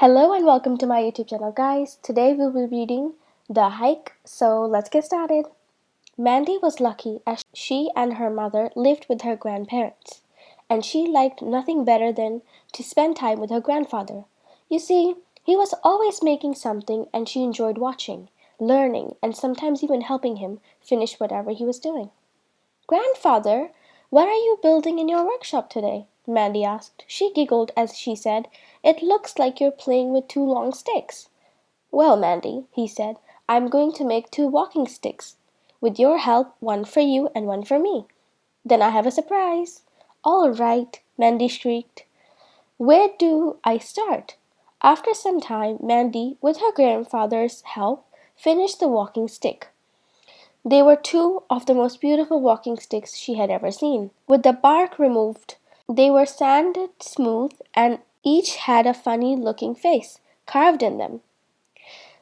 Hello and welcome to my YouTube channel, guys. Today we'll be reading The Hike, so let's get started. Mandy was lucky as she and her mother lived with her grandparents, and she liked nothing better than to spend time with her grandfather. You see, he was always making something and she enjoyed watching, learning, and sometimes even helping him finish whatever he was doing. "Grandfather, what are you building in your workshop today?" Mandy asked. She giggled as she said, "It looks like you're playing with two long sticks." "Well, Mandy," he said, "I'm going to make two walking sticks. With your help, one for you and one for me. Then I have a surprise." "All right," Mandy shrieked. "Where do I start?" After some time, Mandy, with her grandfather's help, finished the walking stick. They were two of the most beautiful walking sticks she had ever seen. With the bark removed, they were sanded smooth and each had a funny looking face carved in them.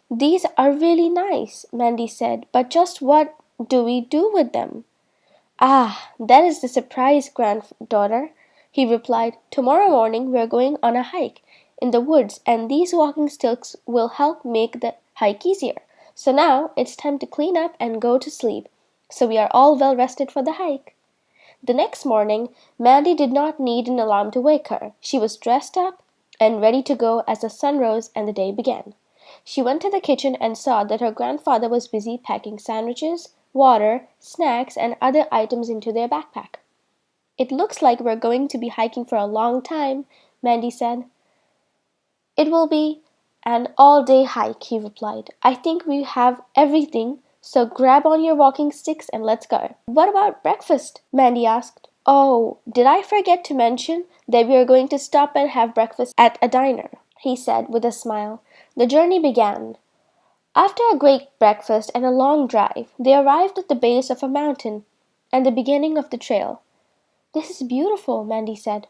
"These are really nice," Mandy said, "but just what do we do with them?" "Ah, that is the surprise, granddaughter," he replied. "Tomorrow morning we are going on a hike in the woods and these walking sticks will help make the hike easier. So now it's time to clean up and go to sleep, so we are all well rested for the hike." The next morning, Mandy did not need an alarm to wake her. She was dressed up and ready to go as the sun rose and the day began. She went to the kitchen and saw that her grandfather was busy packing sandwiches, water, snacks, and other items into their backpack. "It looks like we're going to be hiking for a long time," Mandy said. "It will be an all-day hike," he replied. "I think we have everything, so grab on your walking sticks and let's go." "What about breakfast?" Mandy asked. "Oh, did I forget to mention that we are going to stop and have breakfast at a diner?" he said with a smile. The journey began. After a great breakfast and a long drive, they arrived at the base of a mountain and the beginning of the trail. "This is beautiful," Mandy said.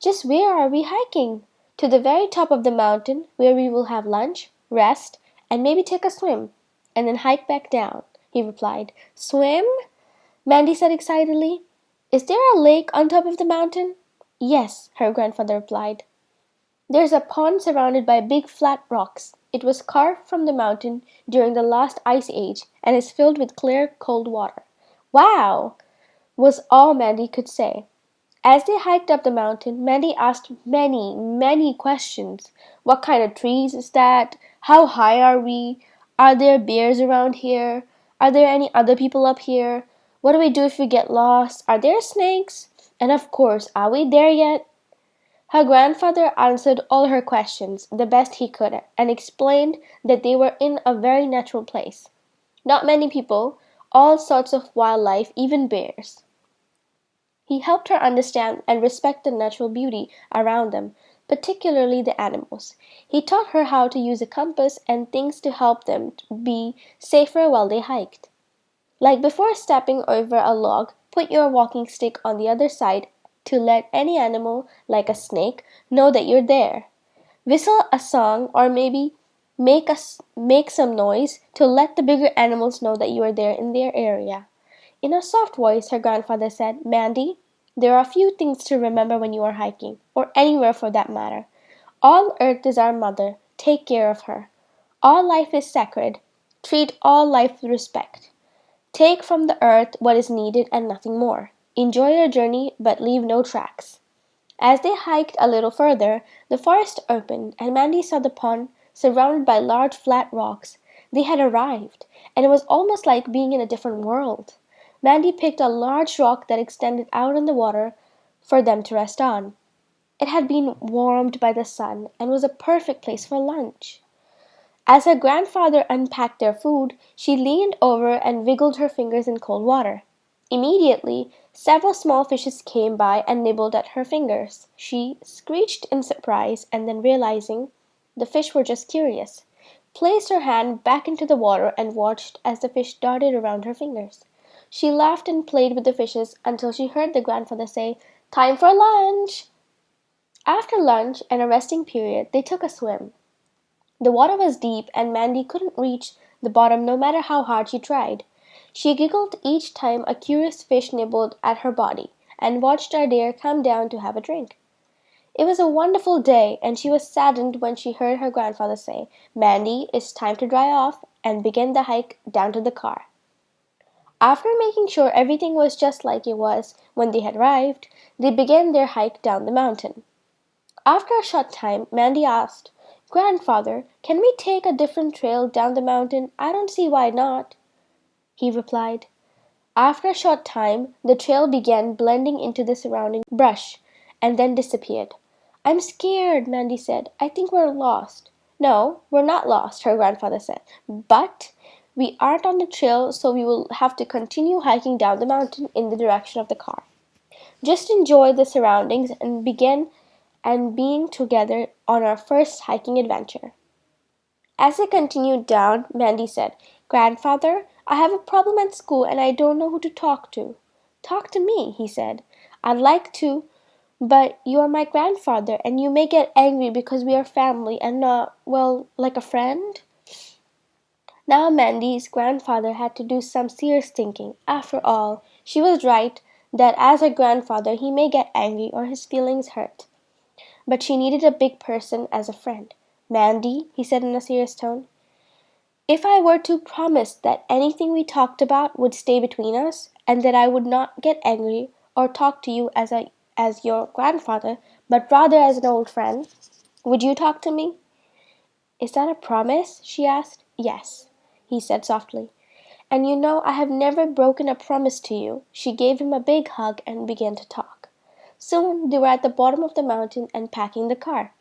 "Just where are we hiking?" "To the very top of the mountain, where we will have lunch, rest, and maybe take a swim, and then hike back down," he replied. "Swim?" Mandy said excitedly. "Is there a lake on top of the mountain?" "Yes," her grandfather replied. "There's a pond surrounded by big flat rocks. It was carved from the mountain during the last ice age and is filled with clear, cold water." "Wow!" was all Mandy could say. As they hiked up the mountain, Mandy asked many questions. "What kind of trees is that? How high are we? Are there bears around here? Are there any other people up here? What do we do if we get lost? Are there snakes? And of course, are we there yet?" Her grandfather answered all her questions the best he could and explained that they were in a very natural place. Not many people, all sorts of wildlife, even bears. He helped her understand and respect the natural beauty around them, particularly the animals. He taught her how to use a compass and things to help them be safer while they hiked. Like before stepping over a log, put your walking stick on the other side to let any animal, like a snake, know that you're there. Whistle a song or maybe make some noise to let the bigger animals know that you are there in their area. In a soft voice, her grandfather said, "Mandy, there are a few things to remember when you are hiking, or anywhere for that matter. All earth is our mother. Take care of her. All life is sacred. Treat all life with respect. Take from the earth what is needed and nothing more. Enjoy your journey, but leave no tracks." As they hiked a little further, the forest opened, and Mandy saw the pond surrounded by large flat rocks. They had arrived, and it was almost like being in a different world. Mandy picked a large rock that extended out in the water for them to rest on. It had been warmed by the sun and was a perfect place for lunch. As her grandfather unpacked their food, she leaned over and wiggled her fingers in cold water. Immediately, several small fishes came by and nibbled at her fingers. She screeched in surprise and then realizing the fish were just curious, placed her hand back into the water and watched as the fish darted around her fingers. She laughed and played with the fishes until she heard the grandfather say, "Time for lunch!" After lunch and a resting period, they took a swim. The water was deep and Mandy couldn't reach the bottom no matter how hard she tried. She giggled each time a curious fish nibbled at her body and watched Adair come down to have a drink. It was a wonderful day, and she was saddened when she heard her grandfather say, "Mandy, it's time to dry off," and begin the hike down to the car. After making sure everything was just like it was when they had arrived, they began their hike down the mountain. After a short time, Mandy asked, "Grandfather, can we take a different trail down the mountain? I don't see why not." He replied. After a short time, the trail began blending into the surrounding brush and then disappeared. "I'm scared," Mandy said. "I think we're lost." "No, we're not lost," her grandfather said. "But we aren't on the trail, so we will have to continue hiking down the mountain in the direction of the car. Just enjoy the surroundings and begin and being together on our first hiking adventure." As they continued down, Mandy said, "Grandfather, I have a problem at school and I don't know who to talk to." "Talk to me," he said. "I'd like to, but you are my grandfather and you may get angry because we are family and not, well, like a friend." Now Mandy's grandfather had to do some serious thinking. After all, she was right that as her grandfather he may get angry or his feelings hurt. But she needed a big person as a friend. "Mandy," he said in a serious tone, "if I were to promise that anything we talked about would stay between us, and that I would not get angry or talk to you as your grandfather, but rather as an old friend, would you talk to me?" "Is that a promise?" she asked. "Yes," he said softly. "And you know I have never broken a promise to you." She gave him a big hug and began to talk. Soon they were at the bottom of the mountain and packing the car.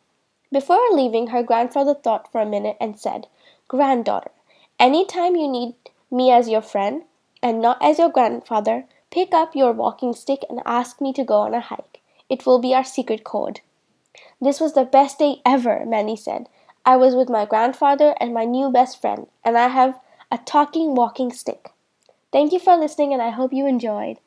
Before leaving, her grandfather thought for a minute and said, "Granddaughter, any time you need me as your friend, and not as your grandfather, pick up your walking stick and ask me to go on a hike. It will be our secret code." "This was the best day ever," Mandy said. "I was with my grandfather and my new best friend, and I have a talking walking stick." Thank you for listening, and I hope you enjoyed.